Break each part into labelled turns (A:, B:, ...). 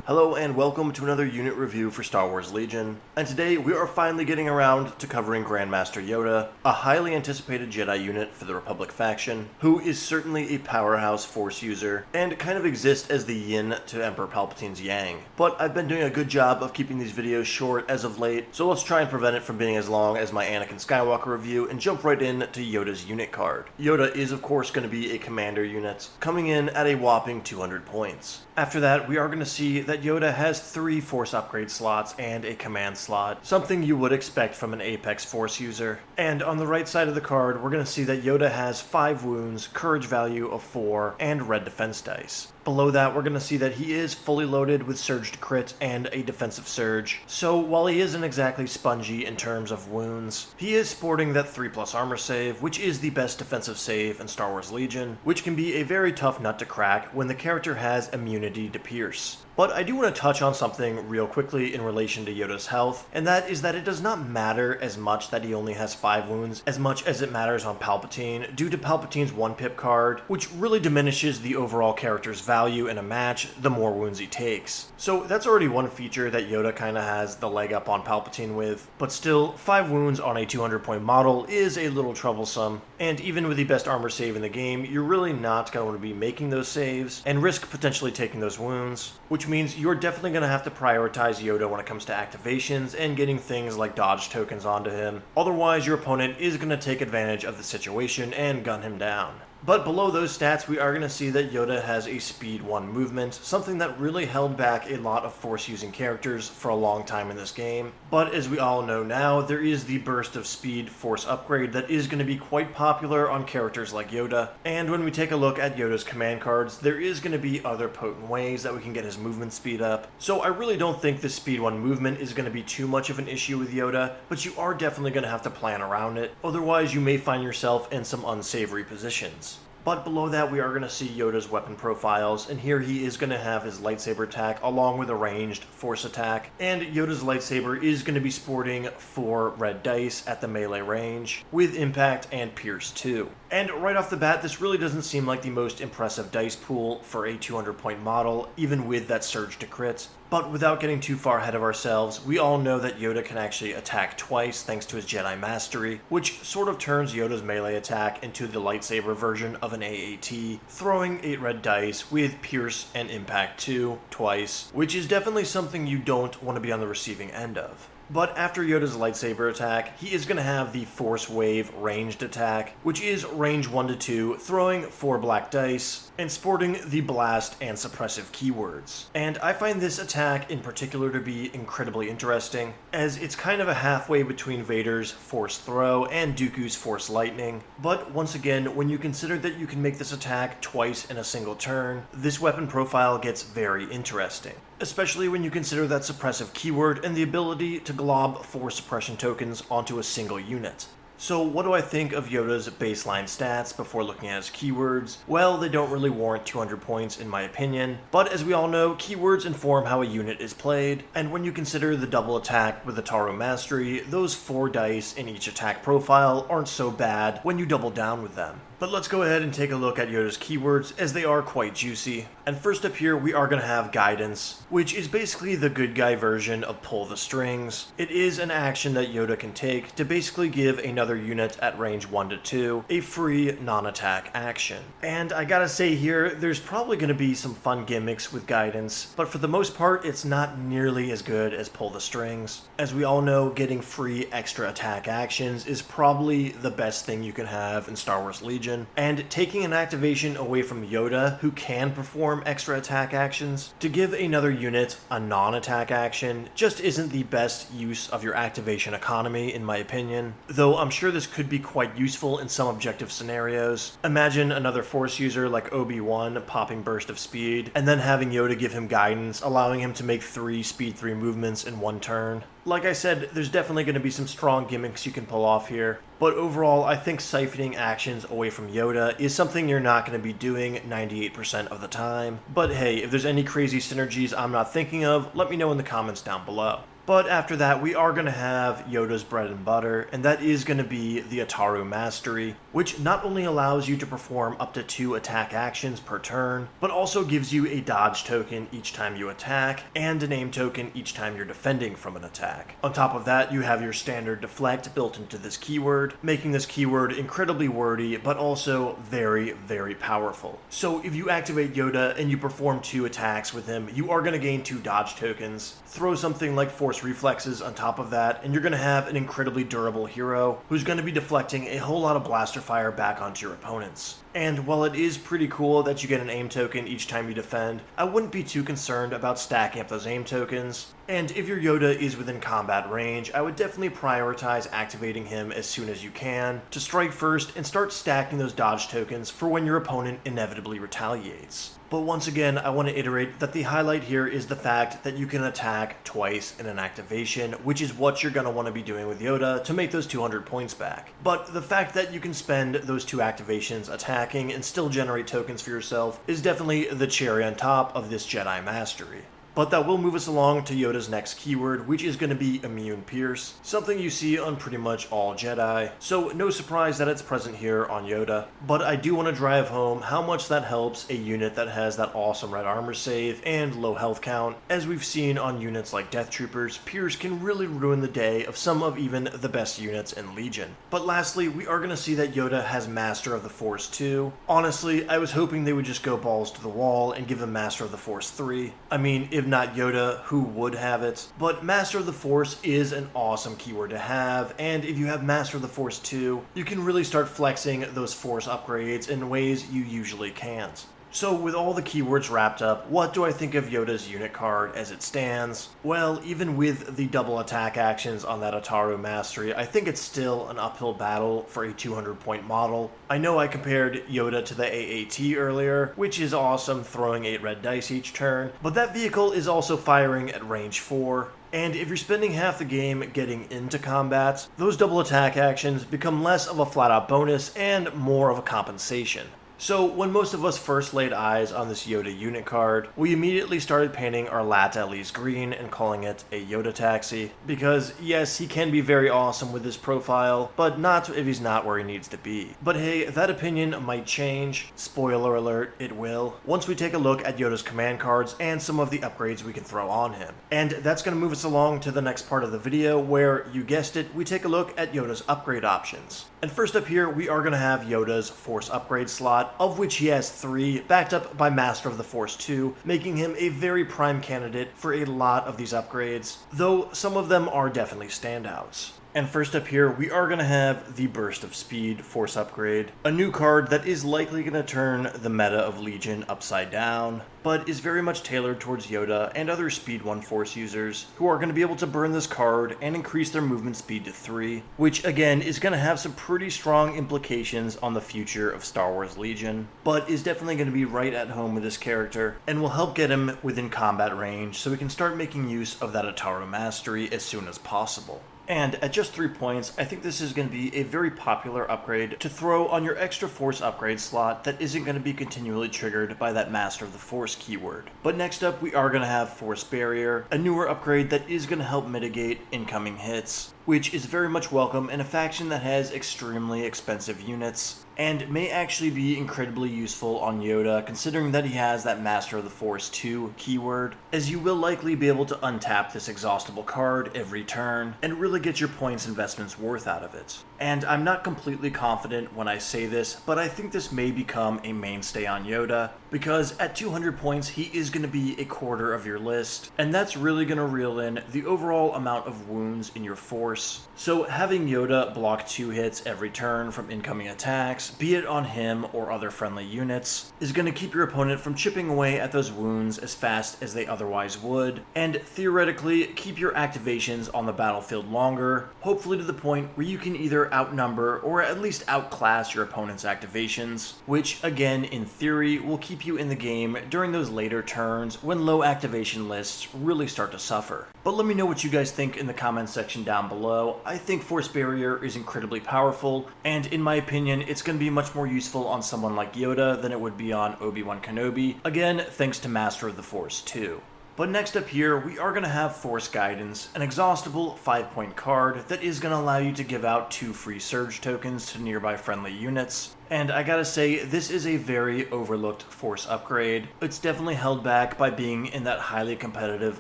A: Hello and welcome to another unit review for Star Wars Legion, and today we are finally getting around to covering Grandmaster Yoda, a highly anticipated Jedi unit for the Republic faction, who is certainly a powerhouse Force user, and kind of exists as the yin to Emperor Palpatine's yang. But I've been doing a good job of keeping these videos short as of late, so let's try and prevent it from being as long as my Anakin Skywalker review and jump right in to Yoda's unit card. Yoda is of course going to be a commander unit, coming in at a whopping 200 points. After that, we are going to see that Yoda has 3 Force upgrade slots and a command slot, something you would expect from an Apex Force user. And on the right side of the card, we're going to see that Yoda has 5 wounds, courage value of 4, and red defense dice. Below that, we're going to see that he is fully loaded with Surge to Crit and a defensive surge. So while he isn't exactly spongy in terms of wounds, he is sporting that 3+ armor save, which is the best defensive save in Star Wars Legion, which can be a very tough nut to crack when the character has immunity to pierce. But I do want to touch on something real quickly in relation to Yoda's health, and that is that it does not matter as much that he only has 5 wounds as much as it matters on Palpatine, due to Palpatine's 1-pip card, which really diminishes the overall character's value in a match the more wounds he takes. So that's already one feature that Yoda kinda has the leg up on Palpatine with, but still, 5 wounds on a 200-point model is a little troublesome, and even with the best armor save in the game, you're really not going to want to be making those saves, and risk potentially taking those wounds, which means you're definitely going to have to prioritize Yoda when it comes to activations and getting things like dodge tokens onto him. Otherwise, your opponent is going to take advantage of the situation and gun him down. But below those stats, we are going to see that Yoda has a speed 1 movement, something that really held back a lot of Force-using characters for a long time in this game. But as we all know now, there is the burst of speed Force upgrade that is going to be quite popular on characters like Yoda. And when we take a look at Yoda's command cards, there is going to be other potent ways that we can get his movement speed up. So I really don't think this speed 1 movement is going to be too much of an issue with Yoda, but you are definitely going to have to plan around it. Otherwise, you may find yourself in some unsavory positions. But below that, we are going to see Yoda's weapon profiles, and here he is going to have his lightsaber attack along with a ranged Force attack, and Yoda's lightsaber is going to be sporting 4 red dice at the melee range, with impact and pierce too. And right off the bat, this really doesn't seem like the most impressive dice pool for a 200-point model, even with that surge to crit. But without getting too far ahead of ourselves, we all know that Yoda can actually attack twice thanks to his Jedi Mastery, which sort of turns Yoda's melee attack into the lightsaber version of an AAT, throwing 8 red dice with Pierce and Impact 2 twice, which is definitely something you don't want to be on the receiving end of. But after Yoda's lightsaber attack, he is going to have the Force Wave ranged attack, which is range 1 to 2, throwing 4 black dice, and sporting the blast and suppressive keywords. And I find this attack in particular to be incredibly interesting, as it's kind of a halfway between Vader's Force Throw and Dooku's Force Lightning. But once again, when you consider that you can make this attack twice in a single turn, this weapon profile gets very interesting. Especially when you consider that suppressive keyword and the ability to glob 4 suppression tokens onto a single unit. So what do I think of Yoda's baseline stats before looking at his keywords? Well, they don't really warrant 200 points in my opinion, but as we all know, keywords inform how a unit is played, and when you consider the double attack with the Taro Mastery, those 4 dice in each attack profile aren't so bad when you double down with them. But let's go ahead and take a look at Yoda's keywords, as they are quite juicy. And first up here, we are going to have Guidance, which is basically the good guy version of Pull the Strings. It is an action that Yoda can take to basically give another unit at range 1 to 2 a free non-attack action. And I gotta say here, there's probably going to be some fun gimmicks with Guidance, but for the most part, it's not nearly as good as Pull the Strings. As we all know, getting free extra attack actions is probably the best thing you can have in Star Wars Legion. And taking an activation away from Yoda, who can perform extra attack actions, to give another unit a non-attack action just isn't the best use of your activation economy in my opinion, though I'm sure this could be quite useful in some objective scenarios. Imagine another Force user like Obi-Wan popping Burst of Speed, and then having Yoda give him guidance, allowing him to make 3 speed 3 movements in 1 turn. Like I said, there's definitely going to be some strong gimmicks you can pull off here, but overall I think siphoning actions away from Yoda is something you're not going to be doing 98% of the time. But hey, if there's any crazy synergies I'm not thinking of, let me know in the comments down below. But after that, we are going to have Yoda's bread and butter, and that is going to be the Ataru Mastery, which not only allows you to perform up to 2 attack actions per turn, but also gives you a dodge token each time you attack, and an aim token each time you're defending from an attack. On top of that, you have your standard deflect built into this keyword, making this keyword incredibly wordy, but also very, very powerful. So if you activate Yoda and you perform 2 attacks with him, you are going to gain 2 dodge tokens. Throw something like Force Reflexes on top of that, and you're going to have an incredibly durable hero who's going to be deflecting a whole lot of blaster fire back onto your opponents. And while it is pretty cool that you get an aim token each time you defend, I wouldn't be too concerned about stacking up those aim tokens. And if your Yoda is within combat range, I would definitely prioritize activating him as soon as you can to strike first and start stacking those dodge tokens for when your opponent inevitably retaliates. But once again, I want to iterate that the highlight here is the fact that you can attack twice in an activation, which is what you're going to want to be doing with Yoda to make those 200 points back. But the fact that you can spend those 2 activations attacking and still generate tokens for yourself is definitely the cherry on top of this Jedi Mastery. But that will move us along to Yoda's next keyword, which is going to be Immune Pierce, something you see on pretty much all Jedi, so no surprise that it's present here on Yoda. But I do want to drive home how much that helps a unit that has that awesome red armor save and low health count. As we've seen on units like Death Troopers, Pierce can really ruin the day of some of even the best units in Legion. But lastly, we are going to see that Yoda has Master of the Force 2. Honestly, I was hoping they would just go balls to the wall and give him Master of the Force 3. I mean, if not Yoda, who would have it? But Master of the Force is an awesome keyword to have, and if you have Master of the Force 2, you can really start flexing those Force upgrades in ways you usually can't. So with all the keywords wrapped up, what do I think of Yoda's unit card as it stands? Well, even with the double attack actions on that Ataru Mastery, I think it's still an uphill battle for a 200 point model. I know I compared Yoda to the AAT earlier, which is awesome, throwing 8 red dice each turn, but that vehicle is also firing at range 4. And if you're spending half the game getting into combat, those double attack actions become less of a flat out bonus and more of a compensation. So when most of us first laid eyes on this Yoda unit card, we immediately started painting our lat at least green and calling it a Yoda taxi, because yes, he can be very awesome with his profile, but not if he's not where he needs to be. But hey, that opinion might change. Spoiler alert, it will, once we take a look at Yoda's command cards and some of the upgrades we can throw on him. And that's going to move us along to the next part of the video where, you guessed it, we take a look at Yoda's upgrade options. And first up here, we are going to have Yoda's Force upgrade slot, of which he has 3, backed up by Master of the Force 2, making him a very prime candidate for a lot of these upgrades, though some of them are definitely standouts. And first up here, we are going to have the Burst of Speed Force upgrade, a new card that is likely going to turn the meta of Legion upside down, but is very much tailored towards Yoda and other Speed 1 Force users who are going to be able to burn this card and increase their movement speed to 3, which again is going to have some pretty strong implications on the future of Star Wars Legion, but is definitely going to be right at home with this character and will help get him within combat range so we can start making use of that Ataru Mastery as soon as possible. And at just 3 points, I think this is going to be a very popular upgrade to throw on your extra Force upgrade slot that isn't going to be continually triggered by that Master of the Force keyword. But next up, we are going to have Force Barrier, a newer upgrade that is going to help mitigate incoming hits, which is very much welcome in a faction that has extremely expensive units, and may actually be incredibly useful on Yoda considering that he has that Master of the Force 2 keyword, as you will likely be able to untap this exhaustible card every turn and really get your points investments worth out of it. And I'm not completely confident when I say this, but I think this may become a mainstay on Yoda, because at 200 points he is going to be a quarter of your list, and that's really going to reel in the overall amount of wounds in your force. So having Yoda block 2 hits every turn from incoming attacks, be it on him or other friendly units, is going to keep your opponent from chipping away at those wounds as fast as they otherwise would, and theoretically keep your activations on the battlefield longer, hopefully to the point where you can either outnumber or at least outclass your opponent's activations, which again in theory will keep you in the game during those later turns when low activation lists really start to suffer. But let me know what you guys think in the comments section down below. I think Force Barrier is incredibly powerful, and in my opinion it's going to be much more useful on someone like Yoda than it would be on Obi-Wan Kenobi, again thanks to Master of the Force 2. But next up here, we are going to have Force Guidance, an exhaustible 5-point card that is going to allow you to give out 2 free Surge tokens to nearby friendly units. And I gotta say, this is a very overlooked Force upgrade. It's definitely held back by being in that highly competitive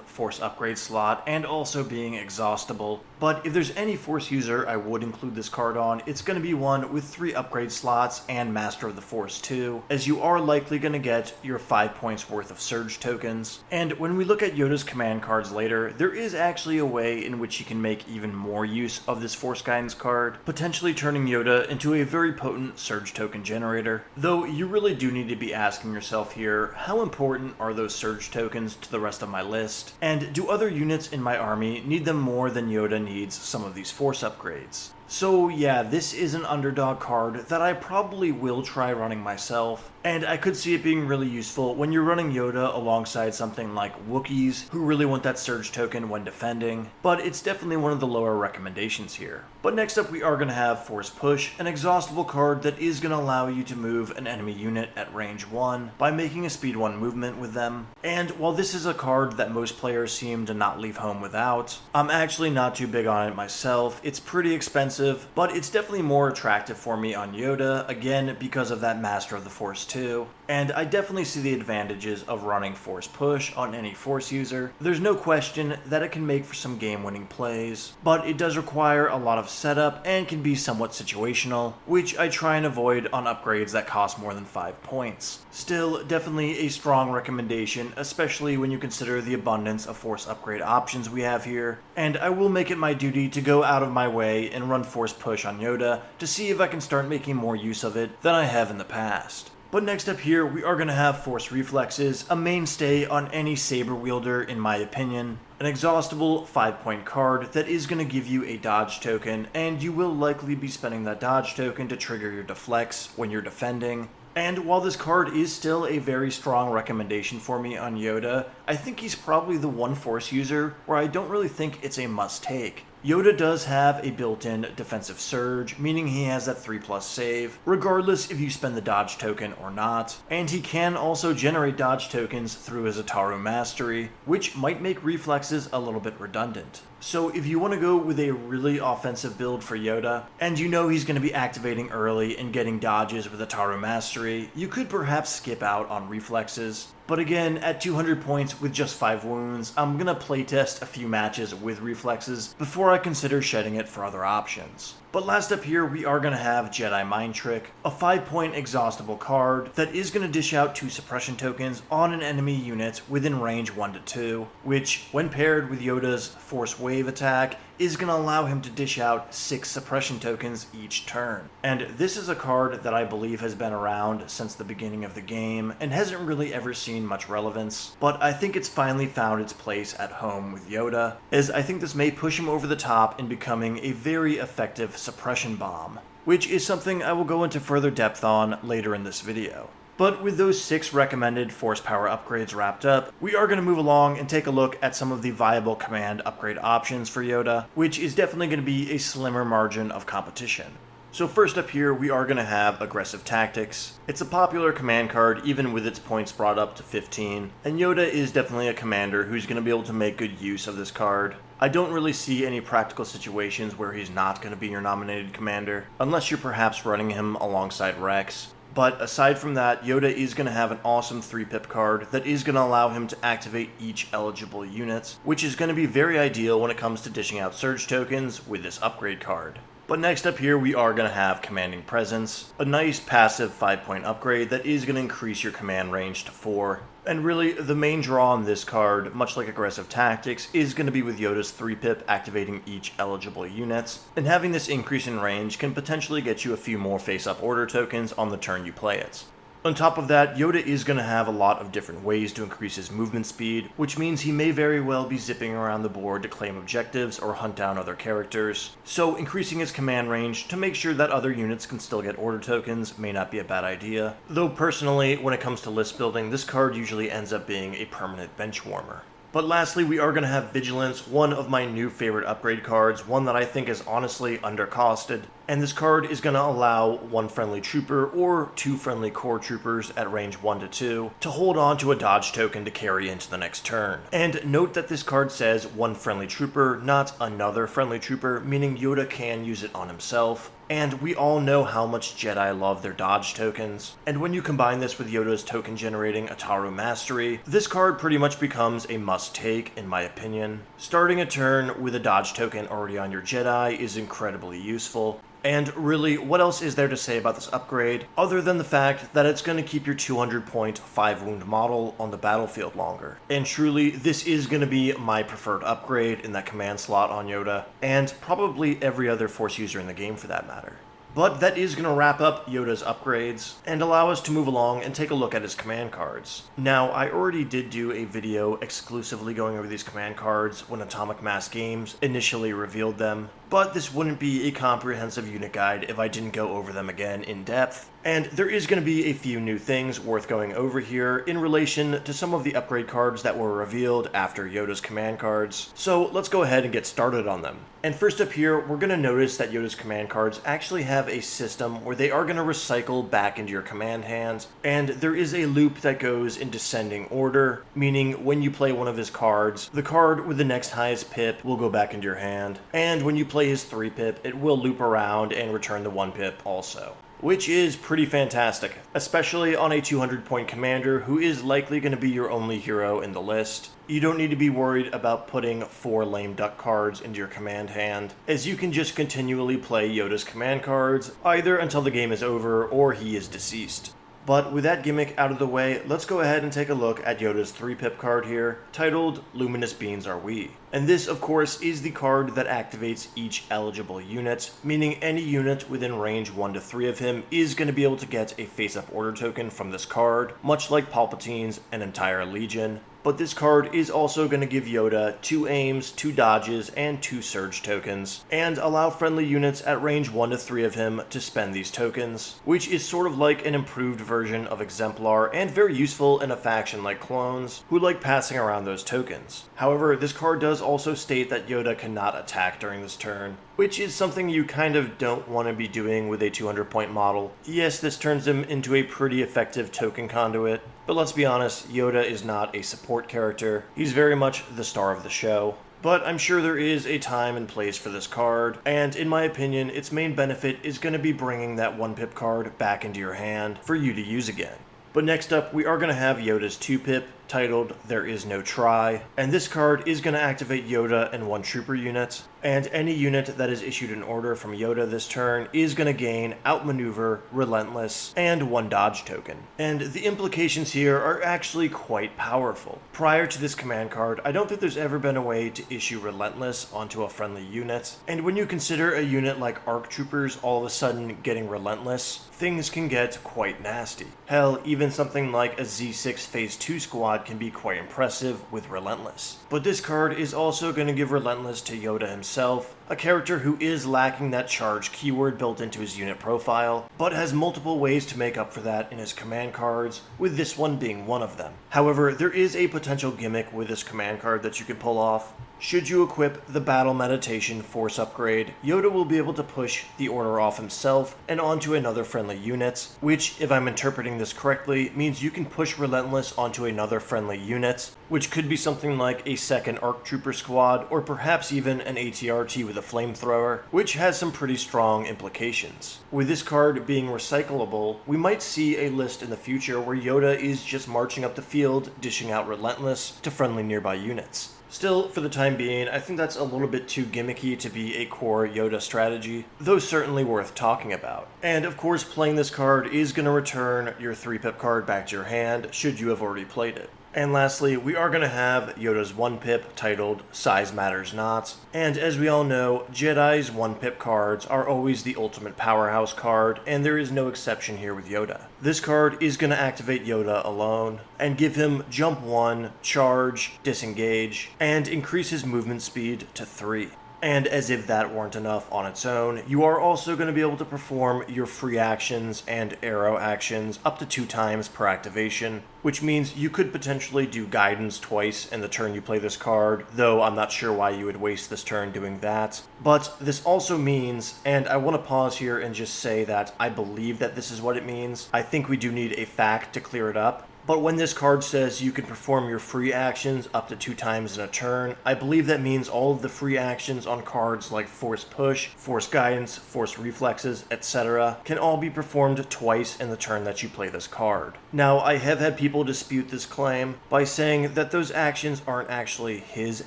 A: Force upgrade slot and also being exhaustible. But if there's any Force user I would include this card on, it's going to be one with 3 upgrade slots and Master of the Force 2, as you are likely going to get your 5 points worth of Surge tokens. And when we look at Yoda's command cards later, there is actually a way in which you can make even more use of this Force Guidance card, potentially turning Yoda into a very potent Surge token generator. Though you really do need to be asking yourself here, how important are those Surge tokens to the rest of my list? And do other units in my army need them more than Yoda needs some of these Force upgrades? So yeah, this is an underdog card that I probably will try running myself, and I could see it being really useful when you're running Yoda alongside something like Wookiees, who really want that Surge token when defending, but it's definitely one of the lower recommendations here. But next up we are going to have Force Push, an exhaustible card that is going to allow you to move an enemy unit at range 1 by making a speed 1 movement with them. And while this is a card that most players seem to not leave home without, I'm actually not too big on it myself. It's pretty expensive, but it's definitely more attractive for me on Yoda, again because of that Master of the Force 2, and I definitely see the advantages of running Force Push on any Force user. There's no question that it can make for some game-winning plays, but it does require a lot of setup and can be somewhat situational, which I try and avoid on upgrades that cost more than 5 points. Still, definitely a strong recommendation, especially when you consider the abundance of Force upgrade options we have here, and I will make it my duty to go out of my way and run Force Push on Yoda to see if I can start making more use of it than I have in the past. But next up here, we are going to have Force Reflexes, a mainstay on any saber wielder in my opinion. An exhaustible 5-point card that is going to give you a dodge token, and you will likely be spending that dodge token to trigger your deflects when you're defending. And while this card is still a very strong recommendation for me on Yoda, I think he's probably the one Force user where I don't really think it's a must-take. Yoda does have a built-in defensive surge, meaning he has that 3+ save, regardless if you spend the dodge token or not, and he can also generate dodge tokens through his Ataru Mastery, which might make reflexes a little bit redundant. So if you want to go with a really offensive build for Yoda, and you know he's going to be activating early and getting dodges with Ataru Mastery, you could perhaps skip out on reflexes. But again, at 200 points with just 5 wounds, I'm gonna playtest a few matches with reflexes before I consider shedding it for other options. But last up here, we are gonna have Jedi Mind Trick, a 5-point exhaustible card that is gonna dish out 2 suppression tokens on an enemy unit within range 1 to 2, which, when paired with Yoda's Force Wave attack, is going to allow him to dish out 6 suppression tokens each turn. And this is a card that I believe has been around since the beginning of the game and hasn't really ever seen much relevance, but I think it's finally found its place at home with Yoda, as I think this may push him over the top in becoming a very effective suppression bomb, which is something I will go into further depth on later in this video. But with those 6 recommended Force Power upgrades wrapped up, we are going to move along and take a look at some of the viable command upgrade options for Yoda, which is definitely going to be a slimmer margin of competition. So first up here, we are going to have Aggressive Tactics. It's a popular command card, even with its points brought up to 15, and Yoda is definitely a commander who's going to be able to make good use of this card. I don't really see any practical situations where he's not going to be your nominated commander, unless you're perhaps running him alongside Rex. But aside from that, Yoda is going to have an awesome 3-pip card that is going to allow him to activate each eligible unit, which is going to be very ideal when it comes to dishing out Surge tokens with this upgrade card. But next up here, we are going to have Commanding Presence, a nice passive 5-point upgrade that is going to increase your command range to 4. And really, the main draw on this card, much like Aggressive Tactics, is going to be with Yoda's 3-pip activating each eligible unit, and having this increase in range can potentially get you a few more face-up order tokens on the turn you play it. On top of that, Yoda is going to have a lot of different ways to increase his movement speed, which means he may very well be zipping around the board to claim objectives or hunt down other characters. So increasing his command range to make sure that other units can still get order tokens may not be a bad idea. Though personally, when it comes to list building, this card usually ends up being a permanent bench warmer. But lastly, we are going to have Vigilance, one of my new favorite upgrade cards, one that I think is honestly undercosted. And this card is going to allow one friendly trooper or two friendly core troopers at range 1 to 2 to hold on to a dodge token to carry into the next turn. And note that this card says one friendly trooper, not another friendly trooper, meaning Yoda can use it on himself. And we all know how much Jedi love their dodge tokens. And when you combine this with Yoda's token generating Ataru Mastery, this card pretty much becomes a must-take in my opinion. Starting a turn with a dodge token already on your Jedi is incredibly useful. And really, what else is there to say about this upgrade, other than the fact that it's going to keep your 200-point 5-wound model on the battlefield longer. And truly, this is going to be my preferred upgrade in that command slot on Yoda, and probably every other Force user in the game for that matter. But that is going to wrap up Yoda's upgrades, and allow us to move along and take a look at his command cards. Now, I already did do a video exclusively going over these command cards when Atomic Mass Games initially revealed them, but this wouldn't be a comprehensive unit guide if I didn't go over them again in depth. And there is going to be a few new things worth going over here in relation to some of the upgrade cards that were revealed after Yoda's command cards. So let's go ahead and get started on them. And first up here, we're going to notice that Yoda's command cards actually have a system where they are going to recycle back into your command hand. And there is a loop that goes in descending order, meaning when you play one of his cards, the card with the next highest pip will go back into your hand. And when you play his 3 pip, it will loop around and return the 1 pip also. Which is pretty fantastic, especially on a 200-point commander who is likely going to be your only hero in the list. You don't need to be worried about putting 4 lame duck cards into your command hand, as you can just continually play Yoda's command cards, either until the game is over or he is deceased. But with that gimmick out of the way, let's go ahead and take a look at Yoda's 3-pip card here, titled Luminous Beings Are We. And this, of course, is the card that activates each eligible unit, meaning any unit within range 1 to 3 of him is going to be able to get a face-up order token from this card, much like Palpatine's an entire Legion. But this card is also going to give Yoda 2 aims, 2 dodges, and 2 surge tokens, and allow friendly units at range 1 to 3 of him to spend these tokens, which is sort of like an improved version of Exemplar and very useful in a faction like Clones, who like passing around those tokens. However, this card does also state that Yoda cannot attack during this turn, which is something you kind of don't want to be doing with a 200-point model. Yes, this turns him into a pretty effective token conduit, but let's be honest, Yoda is not a support character. He's very much the star of the show. But I'm sure there is a time and place for this card, and in my opinion, its main benefit is going to be bringing that 1-pip card back into your hand for you to use again. But next up, we are going to have Yoda's 2-pip, titled There Is No Try, and this card is going to activate Yoda and 1 trooper unit, and any unit that is issued an order from Yoda this turn is going to gain Outmaneuver, Relentless, and 1 dodge token. And the implications here are actually quite powerful. Prior to this command card, I don't think there's ever been a way to issue Relentless onto a friendly unit, and when you consider a unit like ARC Troopers all of a sudden getting Relentless, things can get quite nasty. Hell, even something like a Z6 Phase 2 squad can be quite impressive with Relentless. But this card is also going to give Relentless to Yoda himself, a character who is lacking that charge keyword built into his unit profile, but has multiple ways to make up for that in his command cards, with this one being one of them. However, there is a potential gimmick with this command card that you can pull off. Should you equip the Battle Meditation Force upgrade, Yoda will be able to push the order off himself and onto another friendly unit, which, if I'm interpreting this correctly, means you can push Relentless onto another friendly unit, which could be something like a second ARC Trooper squad, or perhaps even an ATRT with a flamethrower, which has some pretty strong implications. With this card being recyclable, we might see a list in the future where Yoda is just marching up the field, dishing out Relentless to friendly nearby units. Still, for the time being, I think that's a little bit too gimmicky to be a core Yoda strategy, though certainly worth talking about. And of course, playing this card is going to return your 3-pip card back to your hand, should you have already played it. And lastly, we are going to have Yoda's 1-pip titled Size Matters Not. And as we all know, Jedi's 1-pip cards are always the ultimate powerhouse card, and there is no exception here with Yoda. This card is going to activate Yoda alone, and give him Jump 1, Charge, Disengage, and increase his movement speed to 3. And as if that weren't enough on its own, you are also going to be able to perform your free actions and arrow actions up to 2 times per activation, which means you could potentially do guidance twice in the turn you play this card, though I'm not sure why you would waste this turn doing that. But this also means, and I want to pause here and just say that I believe that this is what it means. I think we do need a fact to clear it up. But when this card says you can perform your free actions up to 2 times in a turn, I believe that means all of the free actions on cards like Force Push, Force Guidance, Force Reflexes, etc. can all be performed twice in the turn that you play this card. Now, I have had people dispute this claim by saying that those actions aren't actually his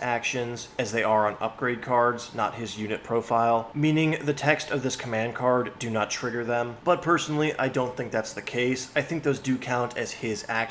A: actions, as they are on upgrade cards, not his unit profile, meaning the text of this command card do not trigger them. But personally, I don't think that's the case. I think those do count as his actions,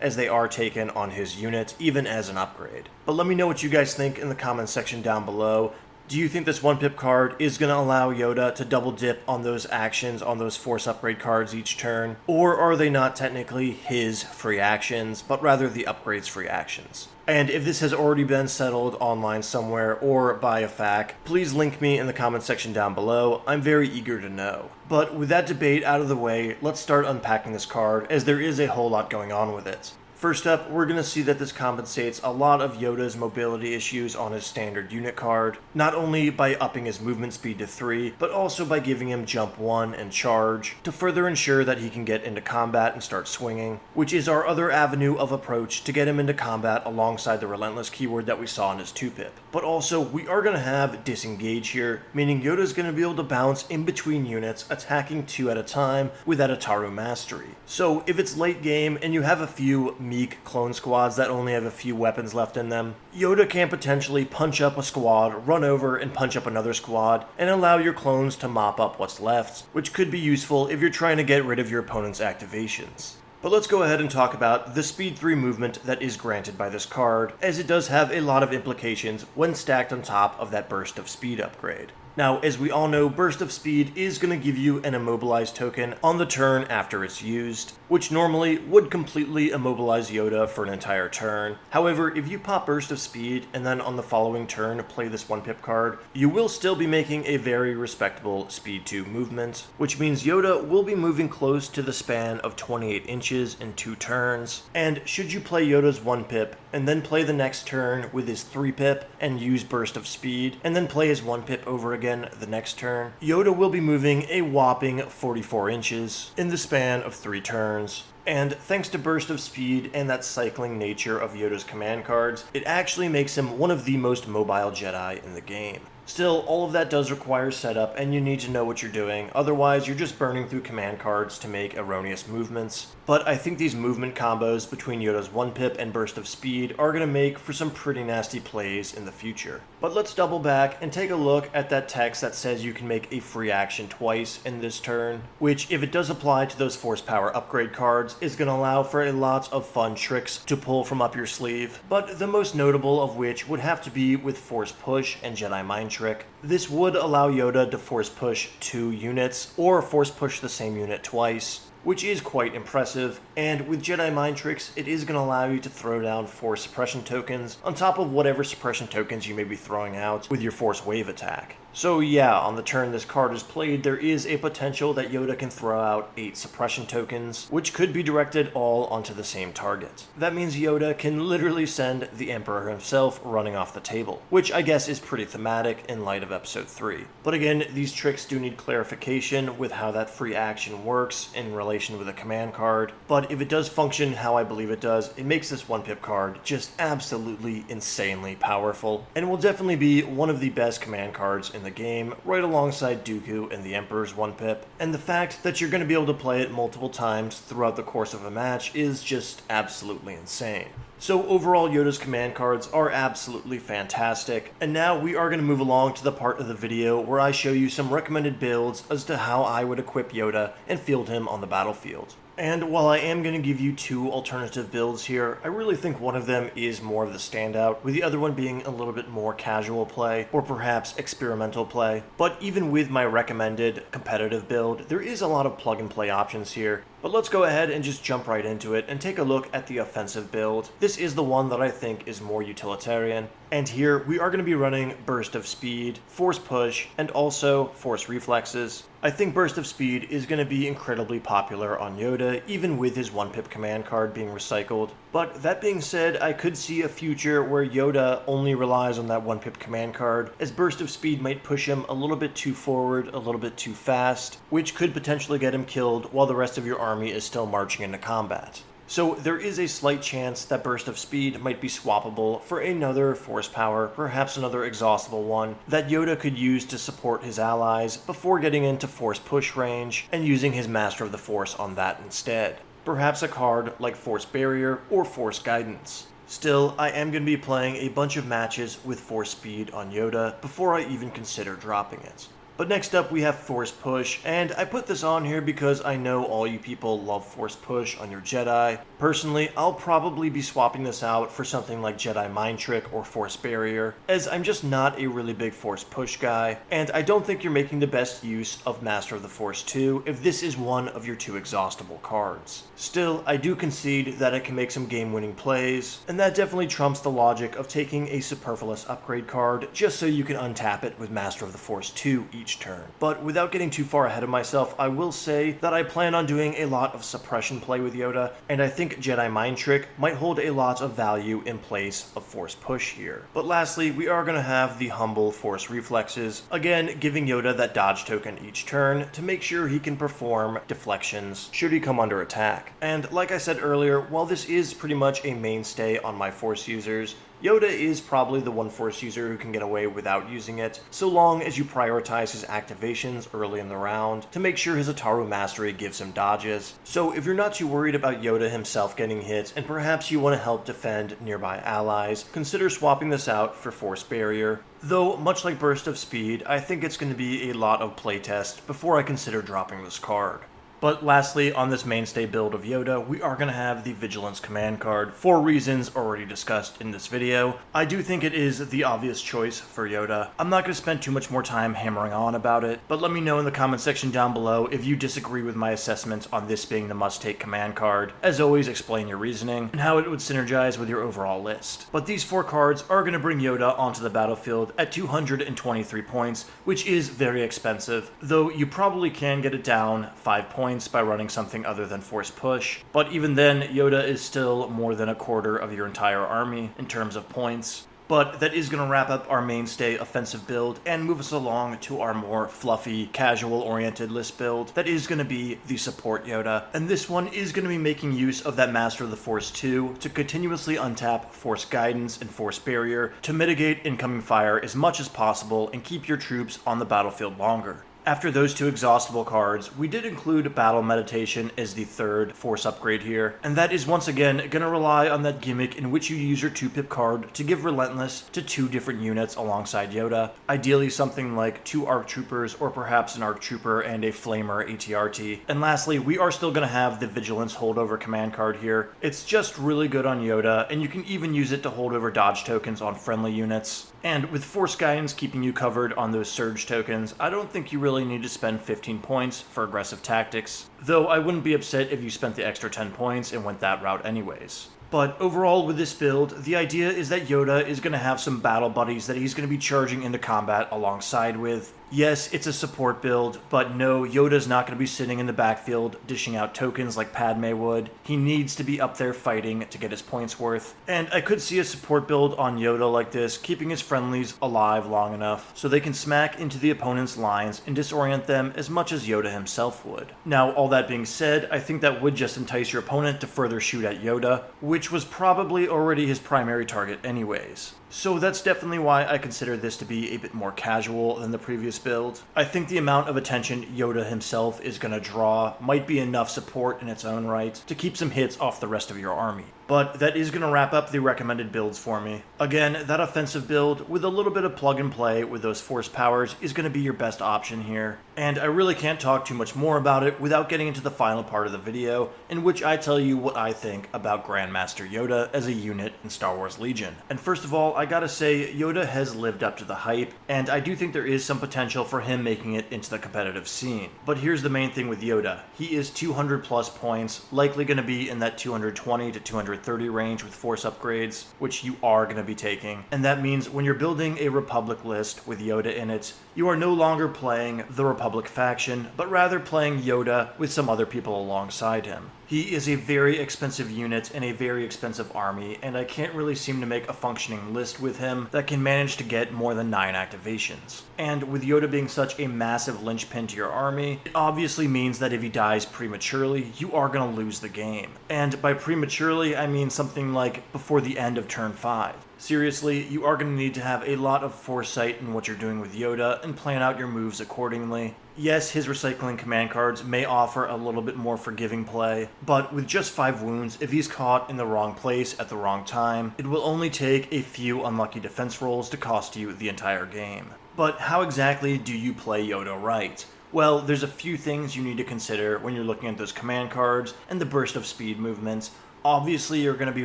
A: as they are taken on his unit, even as an upgrade. But let me know what you guys think in the comments section down below. Do you think this 1-pip card is going to allow Yoda to double dip on those actions on those Force upgrade cards each turn? Or are they not technically his free actions, but rather the upgrade's free actions? And if this has already been settled online somewhere or by a FAQ, please link me in the comment section down below. I'm very eager to know. But with that debate out of the way, let's start unpacking this card, as there is a whole lot going on with it. First up, we're going to see that this compensates a lot of Yoda's mobility issues on his standard unit card, not only by upping his movement speed to 3, but also by giving him jump 1 and charge, to further ensure that he can get into combat and start swinging, which is our other avenue of approach to get him into combat alongside the relentless keyword that we saw in his 2-pip. But also, we are going to have disengage here, meaning Yoda's going to be able to bounce in between units, attacking 2 at a time with that Ataru mastery. So if it's late game and you have a few meek clone squads that only have a few weapons left in them, Yoda can potentially punch up a squad, run over and punch up another squad, and allow your clones to mop up what's left, which could be useful if you're trying to get rid of your opponent's activations. But let's go ahead and talk about the speed 3 movement that is granted by this card, as it does have a lot of implications when stacked on top of that burst of speed upgrade. Now, as we all know, Burst of Speed is going to give you an immobilize token on the turn after it's used, which normally would completely immobilize Yoda for an entire turn. However, if you pop Burst of Speed and then on the following turn play this 1-pip card, you will still be making a very respectable Speed 2 movement, which means Yoda will be moving close to the span of 28 inches in 2 turns. And should you play Yoda's 1-pip and then play the next turn with his 3-pip and use Burst of Speed, and then play his 1-pip over again the next turn, Yoda will be moving a whopping 44 inches in the span of 3 turns. And thanks to Burst of Speed and that cycling nature of Yoda's command cards, it actually makes him one of the most mobile Jedi in the game. Still, all of that does require setup, and you need to know what you're doing, otherwise you're just burning through command cards to make erroneous movements. But I think these movement combos between Yoda's 1-pip and Burst of Speed are going to make for some pretty nasty plays in the future. But let's double back and take a look at that text that says you can make a free action twice in this turn, which, if it does apply to those Force Power upgrade cards, is going to allow for a lot of fun tricks to pull from up your sleeve, but the most notable of which would have to be with Force Push and Jedi Mind Trick. This would allow Yoda to Force Push 2 units, or Force Push the same unit twice, which is quite impressive, and with Jedi Mind Tricks, it is going to allow you to throw down Force suppression tokens on top of whatever suppression tokens you may be throwing out with your Force Wave attack. So yeah, on the turn this card is played, there is a potential that Yoda can throw out 8 suppression tokens, which could be directed all onto the same target. That means Yoda can literally send the Emperor himself running off the table, which I guess is pretty thematic in light of Episode 3. But again, these tricks do need clarification with how that free action works in relation with a command card, but if it does function how I believe it does, it makes this 1-pip card just absolutely insanely powerful, and will definitely be one of the best command cards in the game, right alongside Dooku and the Emperor's 1-pip. And the fact that you're going to be able to play it multiple times throughout the course of a match is just absolutely insane. So overall, Yoda's command cards are absolutely fantastic, and now we are going to move along to the part of the video where I show you some recommended builds as to how I would equip Yoda and field him on the battlefield. And while I am going to give you 2 alternative builds here, I really think one of them is more of the standout, with the other one being a little bit more casual play, or perhaps experimental play. But even with my recommended competitive build, there is a lot of plug-and-play options here, But let's go ahead and just jump right into it and take a look at the offensive build. This is the one that I think is more utilitarian. And here we are going to be running Burst of Speed, Force Push, and also Force Reflexes. I think Burst of Speed is going to be incredibly popular on Yoda, even with his 1-pip command card being recycled. But that being said, I could see a future where Yoda only relies on that 1-pip command card, as Burst of Speed might push him a little bit too forward, a little bit too fast, which could potentially get him killed while the rest of your army is still marching into combat. So there is a slight chance that Burst of Speed might be swappable for another Force Power, perhaps another exhaustible one, that Yoda could use to support his allies before getting into Force Push range and using his Master of the Force on that instead. Perhaps a card like Force Barrier or Force Guidance. Still, I am going to be playing a bunch of matches with Force Speed on Yoda before I even consider dropping it. But next up we have Force Push, and I put this on here because I know all you people love Force Push on your Jedi. Personally, I'll probably be swapping this out for something like Jedi Mind Trick or Force Barrier, as I'm just not a really big Force Push guy, and I don't think you're making the best use of Master of the Force 2 if this is one of your 2 exhaustible cards. Still, I do concede that it can make some game-winning plays, and that definitely trumps the logic of taking a superfluous upgrade card just so you can untap it with Master of the Force 2 each turn. But without getting too far ahead of myself, I will say that I plan on doing a lot of suppression play with Yoda, and I think Jedi Mind Trick might hold a lot of value in place of Force Push here. But lastly, we are going to have the humble Force Reflexes, again giving Yoda that dodge token each turn to make sure he can perform deflections should he come under attack. And like I said earlier, while this is pretty much a mainstay on my Force users, Yoda is probably the one Force user who can get away without using it, so long as you prioritize his activations early in the round to make sure his Ataru Mastery gives him dodges. So if you're not too worried about Yoda himself getting hit, and perhaps you want to help defend nearby allies, consider swapping this out for Force Barrier. Though, much like Burst of Speed, I think it's going to be a lot of playtest before I consider dropping this card. But lastly, on this mainstay build of Yoda, we are going to have the Vigilance command card for reasons already discussed in this video. I do think it is the obvious choice for Yoda. I'm not going to spend too much more time hammering on about it, but let me know in the comment section down below if you disagree with my assessment on this being the must-take command card. As always, explain your reasoning and how it would synergize with your overall list. But these 4 cards are going to bring Yoda onto the battlefield at 223 points, which is very expensive, though you probably can get it down 5 points by running something other than Force Push, but even then, Yoda is still more than a quarter of your entire army in terms of points. But that is going to wrap up our mainstay offensive build and move us along to our more fluffy, casual-oriented list build that is going to be the Support Yoda. And this one is going to be making use of that Master of the Force 2 to continuously untap Force Guidance and Force Barrier to mitigate incoming fire as much as possible and keep your troops on the battlefield longer. After those 2 exhaustible cards, we did include Battle Meditation as the 3rd Force upgrade here, and that is once again going to rely on that gimmick in which you use your 2-pip card to give Relentless to 2 different units alongside Yoda, ideally something like 2 ARC Troopers or perhaps an ARC Trooper and a Flamer ATRT. And lastly, we are still going to have the Vigilance holdover command card here. It's just really good on Yoda, and you can even use it to hold over dodge tokens on friendly units. And with Force Guidance keeping you covered on those surge tokens, I don't think you really need to spend 15 points for aggressive tactics, though I wouldn't be upset if you spent the extra 10 points and went that route anyways. But overall with this build, the idea is that Yoda is going to have some battle buddies that he's going to be charging into combat alongside with. Yes, it's a support build, but no, Yoda's not going to be sitting in the backfield dishing out tokens like Padme would. He needs to be up there fighting to get his points worth. And I could see a support build on Yoda like this, keeping his friendlies alive long enough so they can smack into the opponent's lines and disorient them as much as Yoda himself would. Now, all that being said, I think that would just entice your opponent to further shoot at Yoda, which was probably already his primary target anyways. So that's definitely why I consider this to be a bit more casual than the previous build. I think the amount of attention Yoda himself is going to draw might be enough support in its own right to keep some hits off the rest of your army. But that is going to wrap up the recommended builds for me. Again, that offensive build with a little bit of plug and play with those force powers is going to be your best option here. And I really can't talk too much more about it without getting into the final part of the video, in which I tell you what I think about Grandmaster Yoda as a unit in Star Wars Legion. And first of all, I gotta say, Yoda has lived up to the hype, and I do think there is some potential for him making it into the competitive scene. But here's the main thing with Yoda. He is 200 plus points, likely going to be in that 220 to 230 range with force upgrades, which you are going to be taking. And that means when you're building a Republic list with Yoda in it, you are no longer playing the Republic faction, but rather playing Yoda with some other people alongside him. He is a very expensive unit in a very expensive army, and I can't really seem to make a functioning list with him that can manage to get more than 9 activations. And with Yoda being such a massive linchpin to your army, it obviously means that if he dies prematurely, you are going to lose the game. And by prematurely, I mean something like before the end of turn 5. Seriously, you are going to need to have a lot of foresight in what you're doing with Yoda and plan out your moves accordingly. Yes, his recycling command cards may offer a little bit more forgiving play, but with just 5 wounds, if he's caught in the wrong place at the wrong time, it will only take a few unlucky defense rolls to cost you the entire game. But how exactly do you play Yoda right? Well, there's a few things you need to consider when you're looking at those command cards and the burst of speed movements. Obviously, you're going to be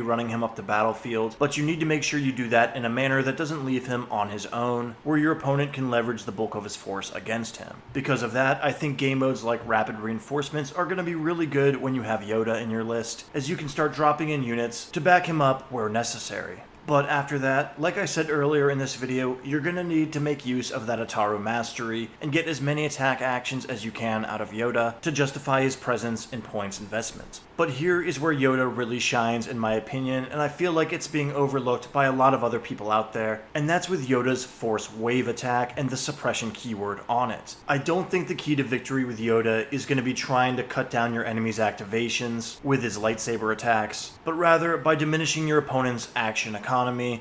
A: running him up the battlefield, but you need to make sure you do that in a manner that doesn't leave him on his own, where your opponent can leverage the bulk of his force against him. Because of that, I think game modes like Rapid Reinforcements are going to be really good when you have Yoda in your list, as you can start dropping in units to back him up where necessary. But after that, like I said earlier in this video, you're going to need to make use of that Ataru Mastery and get as many attack actions as you can out of Yoda to justify his presence in points investment. But here is where Yoda really shines in my opinion, and I feel like it's being overlooked by a lot of other people out there, and that's with Yoda's Force Wave attack and the suppression keyword on it. I don't think the key to victory with Yoda is going to be trying to cut down your enemy's activations with his lightsaber attacks, but rather by diminishing your opponent's action economy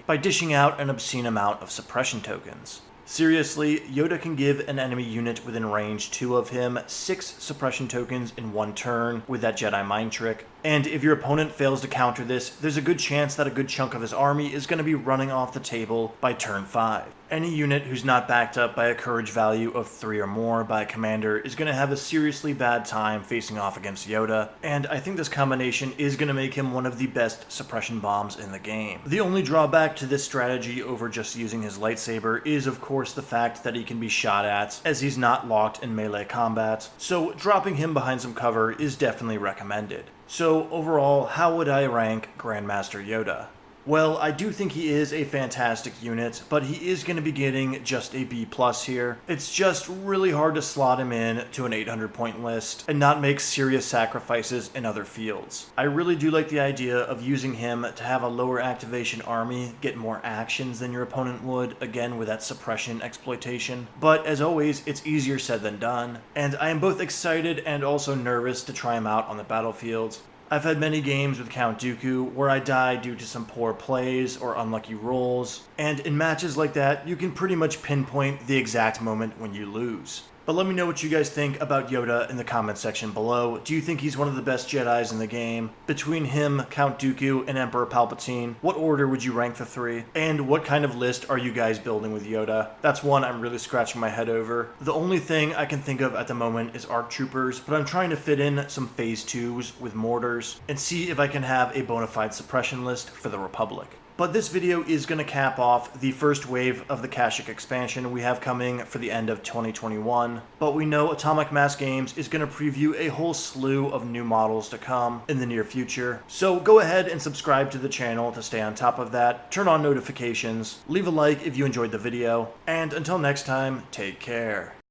A: by dishing out an obscene amount of suppression tokens. Seriously, Yoda can give an enemy unit within range 2 of him 6 suppression tokens in 1 turn with that Jedi mind trick. And if your opponent fails to counter this, there's a good chance that a good chunk of his army is going to be running off the table by turn 5. Any unit who's not backed up by a courage value of 3 or more by a commander is going to have a seriously bad time facing off against Yoda, and I think this combination is going to make him one of the best suppression bombs in the game. The only drawback to this strategy over just using his lightsaber is of course the fact that he can be shot at, as he's not locked in melee combat, so dropping him behind some cover is definitely recommended. So overall, how would I rank Grandmaster Yoda? Well, I do think he is a fantastic unit, but he is going to be getting just a B+ here. It's just really hard to slot him in to an 800 point list and not make serious sacrifices in other fields. I really do like the idea of using him to have a lower activation army get more actions than your opponent would, again with that suppression exploitation. But as always, it's easier said than done, and I am both excited and also nervous to try him out on the battlefield. I've had many games with Count Dooku where I die due to some poor plays or unlucky rolls, and in matches like that, you can pretty much pinpoint the exact moment when you lose. But let me know what you guys think about Yoda in the comment section below. Do you think he's one of the best Jedis in the game? Between him, Count Dooku, and Emperor Palpatine, what order would you rank the 3? And what kind of list are you guys building with Yoda? That's one I'm really scratching my head over. The only thing I can think of at the moment is ARC Troopers, but I'm trying to fit in some Phase 2s with mortars and see if I can have a bona fide suppression list for the Republic. But this video is going to cap off the first wave of the Kashyyyk expansion we have coming for the end of 2021. But we know Atomic Mass Games is going to preview a whole slew of new models to come in the near future. So go ahead and subscribe to the channel to stay on top of that, turn on notifications, leave a like if you enjoyed the video, and until next time, take care.